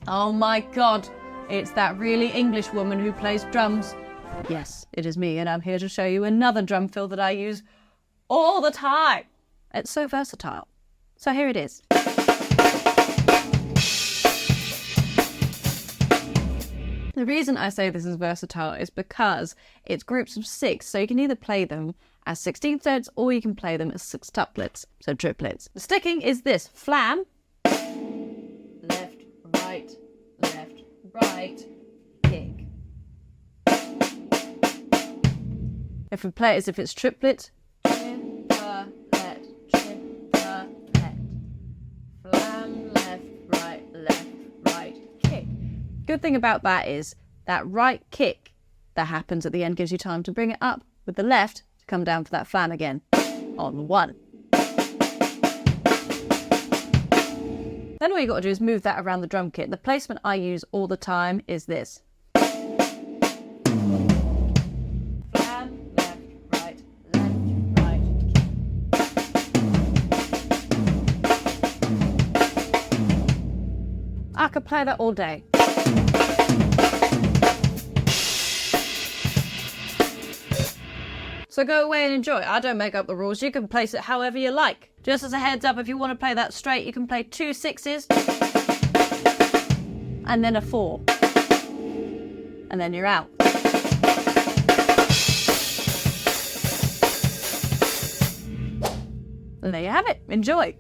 Oh my God, it's that really English woman who plays drums. Yes, it is me, and I'm here to show you another drum fill that I use all the time. It's so versatile. So here it is. The reason I say this is versatile is because it's groups of 6, so you can either play them as 16th notes or you can play them as sextuplets, so triplets. The sticking is this: flam, left, right, kick. If we play it as if it's triplet, triplet, flam, left, right, kick. Good thing about that is that right kick that happens at the end gives you time to bring it up with the left to come down for that flam again on 1. Then all you got to do is move that around the drum kit. The placement I use all the time is this. Flam, left, right, kick. I could play that all day. So go away and enjoy. I don't make up the rules. You can place it however you like. Just as a heads up, if you want to play that straight, you can play 2 6s and then a 4. And then you're out. And there you have it. Enjoy.